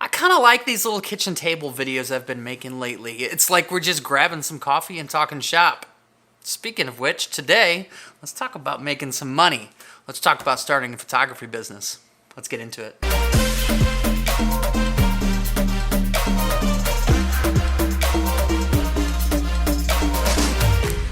I kind of like these little kitchen table videos I've been making lately. It's like we're just grabbing some coffee and talking shop. Speaking of which, today, let's talk about making some money. Let's talk about starting a photography business. Let's get into it.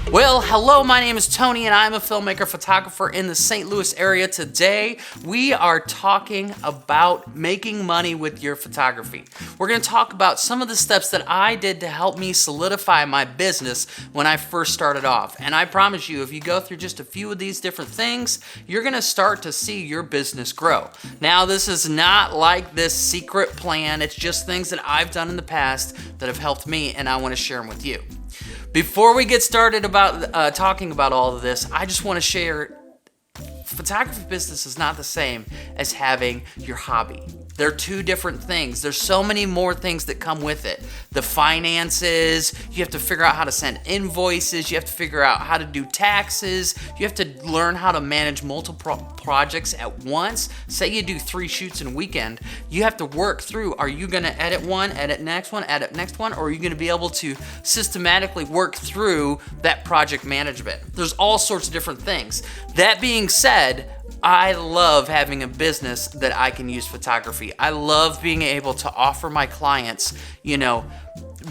Well, hello, my name is Tony and I'm a filmmaker photographer in the St. Louis area. Today, we are talking about making money with your photography. We're going to talk about some of the steps that I did to help me solidify my business when I first started off. And I promise you, if you go through just a few of these different things, you're going to start to see your business grow. Now, this is not like this secret plan. It's just things that I've done in the past that have helped me, and I want to share them with you. Before we get started about talking about all of this, I just want to share photography business is not the same as having your hobby. They're two different things. There's so many more things that come with it. The finances, you have to figure out how to send invoices, you have to figure out how to do taxes, you have to learn how to manage multiple projects at once. Say you do 3 shoots in a weekend, you have to work through, are you gonna edit one, edit next one, edit next one, or are you gonna be able to systematically work through that project management? There's all sorts of different things. That being said, I love having a business that I can use photography. I love being able to offer my clients,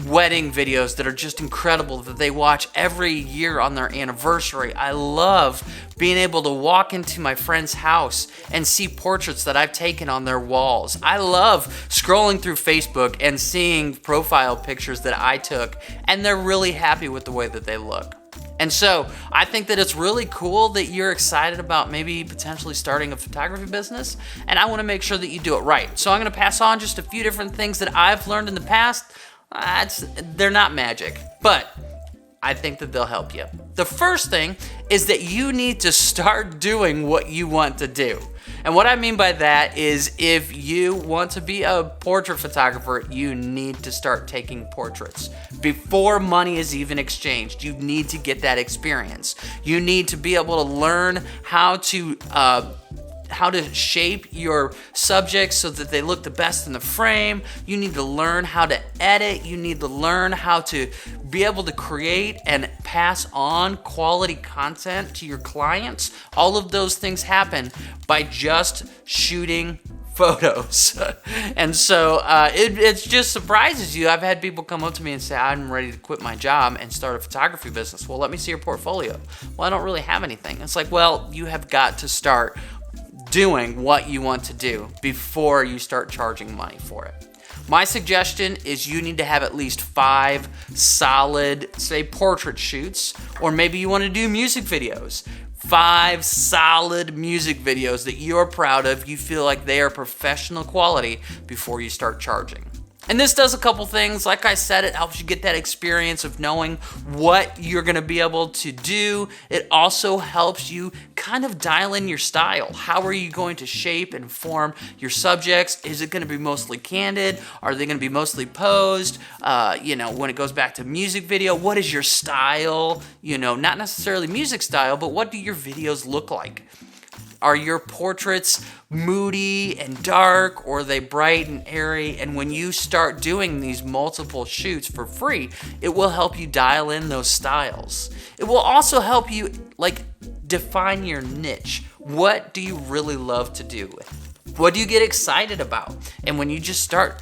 wedding videos that are just incredible that they watch every year on their anniversary. I love being able to walk into my friend's house and see portraits that I've taken on their walls. I love scrolling through Facebook and seeing profile pictures that I took, and they're really happy with the way that they look. And so I think that it's really cool that you're excited about maybe potentially starting a photography business, and I want to make sure that you do it right. So I'm going to pass on just a few different things that I've learned in the past. They're not magic, but I think that they'll help you. The first thing is that you need to start doing what you want to do. And what I mean by that is if you want to be a portrait photographer, you need to start taking portraits. Before money is even exchanged, you need to get that experience. You need to be able to learn how to shape your subjects so that they look the best in the frame. You need to learn how to edit. You need to learn how to be able to create and pass on quality content to your clients. All of those things happen by just shooting photos. And so it just surprises you. I've had people come up to me and say, I'm ready to quit my job and start a photography business. Well, let me see your portfolio. Well, I don't really have anything. It's like, well, you have got to start doing what you want to do before you start charging money for it. My suggestion is you need to have at least 5 solid, say, portrait shoots, or maybe you want to do music videos. 5 solid music videos that you're proud of, you feel like they are professional quality before you start charging. And this does a couple things. Like I said, it helps you get that experience of knowing what you're going to be able to do. It also helps you kind of dial in your style. How are you going to shape and form your subjects? Is it going to be mostly candid? Are they going to be mostly posed? When it goes back to music video, what is your style? Not necessarily music style, but what do your videos look like? Are your portraits moody and dark, or are they bright and airy? And when you start doing these multiple shoots for free, it will help you dial in those styles. It will also help you define your niche. What do you really love to do? What do you get excited about? And when you just start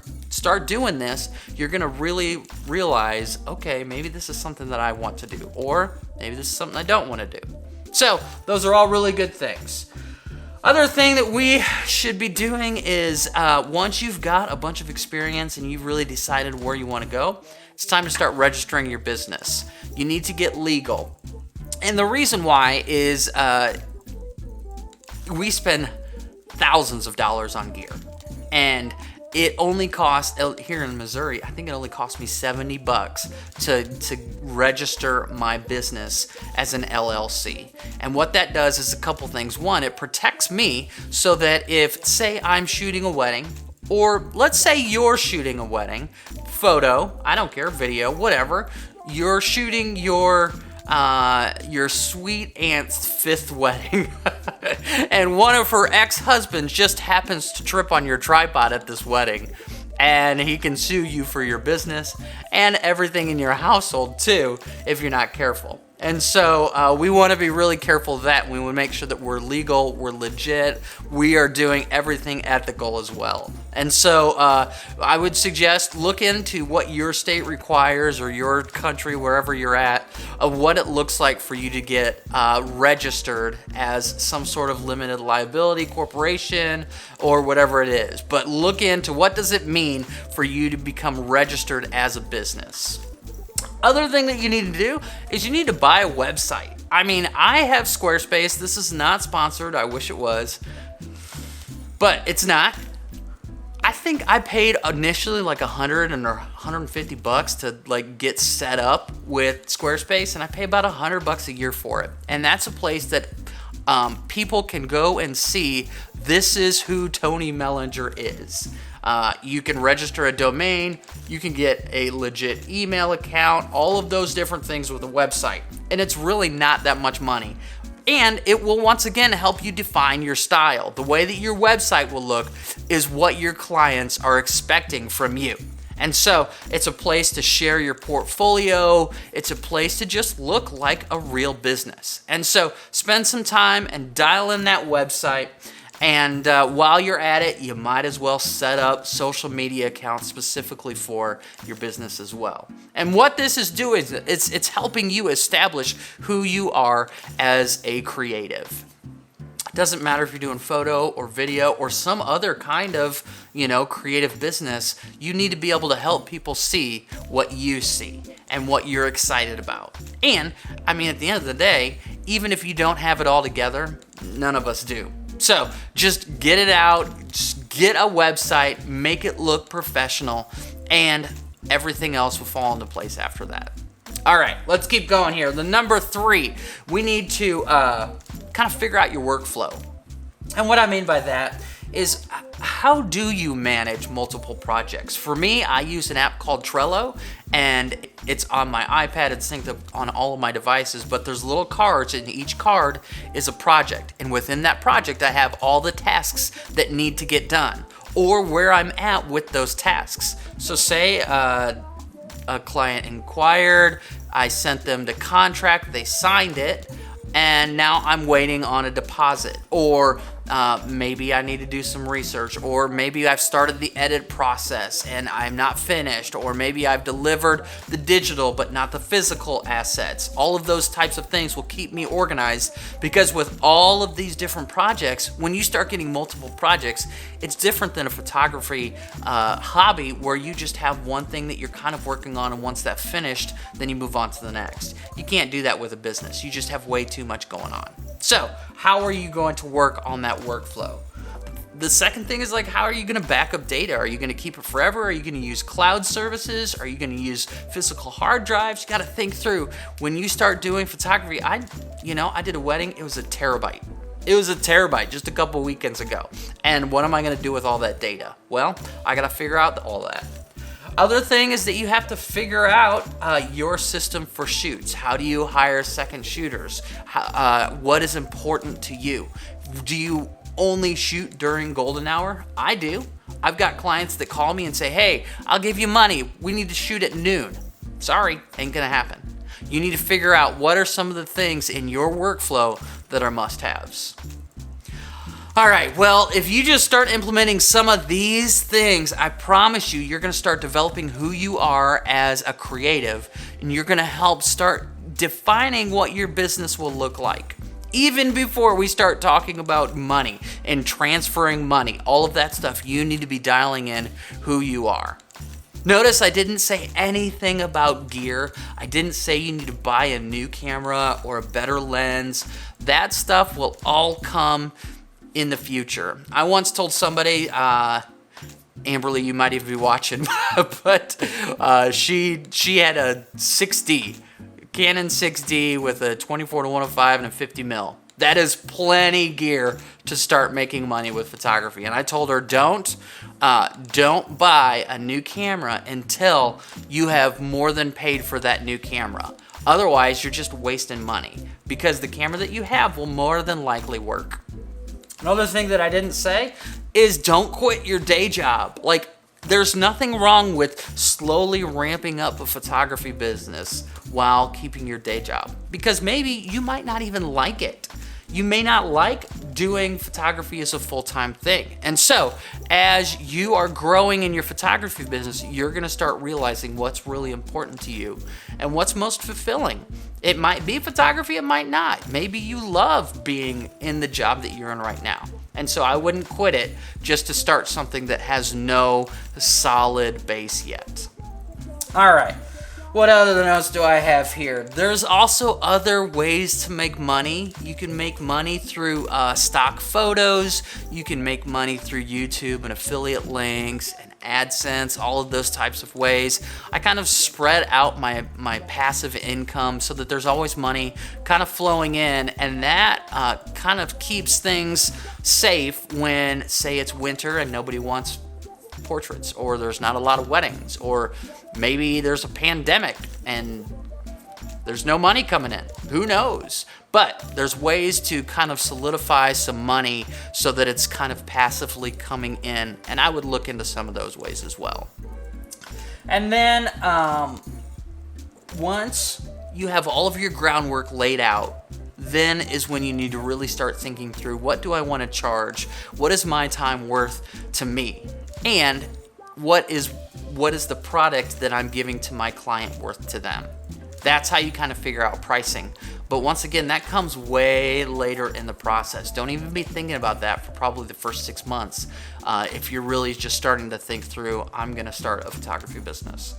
doing this, you're gonna really realize, okay, maybe this is something that I want to do, or maybe this is something I don't want to do. So those are all really good things. Other thing that we should be doing is once you've got a bunch of experience and you've really decided where you want to go, it's time to start registering your business. You need to get legal. And the reason why is we spend thousands of dollars on gear. And it only costs, here in Missouri, I think it only cost me $70 to register my business as an LLC. And what that does is a couple things. One, it protects me so that if, say, I'm shooting a wedding, or let's say you're shooting a wedding, photo, I don't care, video, whatever, you're shooting your sweet aunt's 5th wedding and one of her ex-husbands just happens to trip on your tripod at this wedding, and he can sue you for your business and everything in your household too if you're not careful. And so we want to be really careful of that. We want to make sure that we're legal, we're legit, we are doing everything ethical as well. And so I would suggest look into what your state requires, or your country, wherever you're at, of what it looks like for you to get registered as some sort of limited liability corporation or whatever it is. But look into what does it mean for you to become registered as a business. Other thing that you need to do is you need to buy a website. I mean, I have Squarespace. This is not sponsored. I wish it was, but it's not. I think I paid initially like $100 or $150 to like get set up with Squarespace, and I pay about $100 a year for it. And that's a place that people can go and see this is who Tony Mellinger is. You can register a domain, you can get a legit email account, all of those different things with a website. And it's really not that much money. And it will once again help you define your style. The way that your website will look is what your clients are expecting from you. And so it's a place to share your portfolio. It's a place to just look like a real business. And so spend some time and dial in that website. And while you're at it, you might as well set up social media accounts specifically for your business as well. And what this is doing is it's helping you establish who you are as a creative. It doesn't matter if you're doing photo or video or some other kind of, creative business. You need to be able to help people see what you see and what you're excited about. And, at the end of the day, even if you don't have it all together, none of us do. So just get it out, just get a website, make it look professional, and everything else will fall into place after that. All right, let's keep going here. The number 3, we need to kind of figure out your workflow. And what I mean by that is, how do you manage multiple projects? For me, I use an app called Trello, and it's on my iPad. It's synced up on all of my devices, but there's little cards, and each card is a project. And within that project, I have all the tasks that need to get done, or where I'm at with those tasks. So say a client inquired, I sent them the contract, they signed it, and now I'm waiting on a deposit. Or maybe I need to do some research, or maybe I've started the edit process and I'm not finished, or maybe I've delivered the digital but not the physical assets. All of those types of things will keep me organized, because with all of these different projects, when you start getting multiple projects, it's different than a photography hobby where you just have one thing that you're kind of working on, and once that's finished, then you move on to the next. You can't do that with a business. You just have way too much going on. So how are you going to work on that workflow? The second thing is, how are you going to back up data? Are you going to keep it forever? Are you going to use cloud services? Are you going to use physical hard drives? You got to think through. When you start doing photography, I did a wedding. It was a terabyte. It was a terabyte just a couple weekends ago. And what am I going to do with all that data? Well, I got to figure out all that. Other thing is that you have to figure out your system for shoots. How do you hire second shooters? What is important to you? Do you only shoot during golden hour? I do. I've got clients that call me and say, hey, I'll give you money. We need to shoot at noon. Sorry, ain't gonna happen. You need to figure out what are some of the things in your workflow that are must-haves. All right, well, if you just start implementing some of these things, I promise you, you're gonna start developing who you are as a creative, and you're gonna help start defining what your business will look like. Even before we start talking about money and transferring money, all of that stuff, you need to be dialing in who you are. Notice I didn't say anything about gear. I didn't say you need to buy a new camera or a better lens. That stuff will all come in the future. I once told somebody, Amberly, you might even be watching, but she had a 6D, Canon 6D with a 24-105 and a 50 mil. That is plenty gear to start making money with photography. And I told her, don't buy a new camera until you have more than paid for that new camera. Otherwise, you're just wasting money, because the camera that you have will more than likely work. Another thing that I didn't say is don't quit your day job. There's nothing wrong with slowly ramping up a photography business while keeping your day job, because maybe you might not even like it. You may not like doing photography as a full-time thing. And so, as you are growing in your photography business, you're gonna start realizing what's really important to you and what's most fulfilling. It might be photography, it might not. Maybe you love being in the job that you're in right now. And so I wouldn't quit it just to start something that has no solid base yet. All right. What other notes do I have here? There's also other ways to make money. You can make money through stock photos. You can make money through YouTube and affiliate links and AdSense, all of those types of ways. I kind of spread out my passive income so that there's always money kind of flowing in, and that kind of keeps things safe when, say, it's winter and nobody wants portraits, or there's not a lot of weddings, or maybe there's a pandemic and there's no money coming in. Who knows? But there's ways to kind of solidify some money so that it's kind of passively coming in, and I would look into some of those ways as well. And then once you have all of your groundwork laid out, then is when you need to really start thinking through, what do I want to charge? What is my time worth to me? And what is the product that I'm giving to my client worth to them? That's how you kind of figure out pricing. But once again, that comes way later in the process. Don't even be thinking about that for probably the first 6 months. If you're really just starting to think through, I'm gonna start a photography business.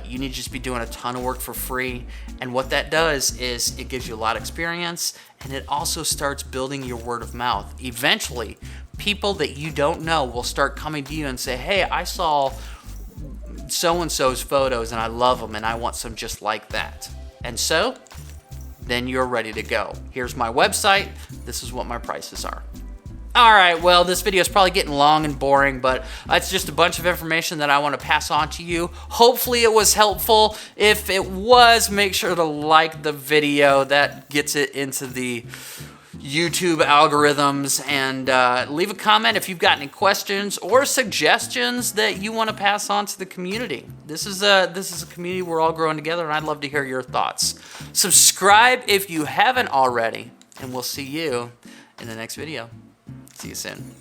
You need to just be doing a ton of work for free. And what that does is it gives you a lot of experience, and it also starts building your word of mouth. Eventually, people that you don't know will start coming to you and say, hey, I saw so-and-so's photos and I love them and I want some just like that. And so, then you're ready to go. Here's my website. This is what my prices are. All right, well, this video is probably getting long and boring, but it's just a bunch of information that I want to pass on to you. Hopefully it was helpful. If it was, make sure to like the video. That gets it into the YouTube algorithms, and leave a comment if you've got any questions or suggestions that you want to pass on to the community. This is a community we're all growing together, and I'd love to hear your thoughts. Subscribe if you haven't already, and we'll see you in the next video. See you soon.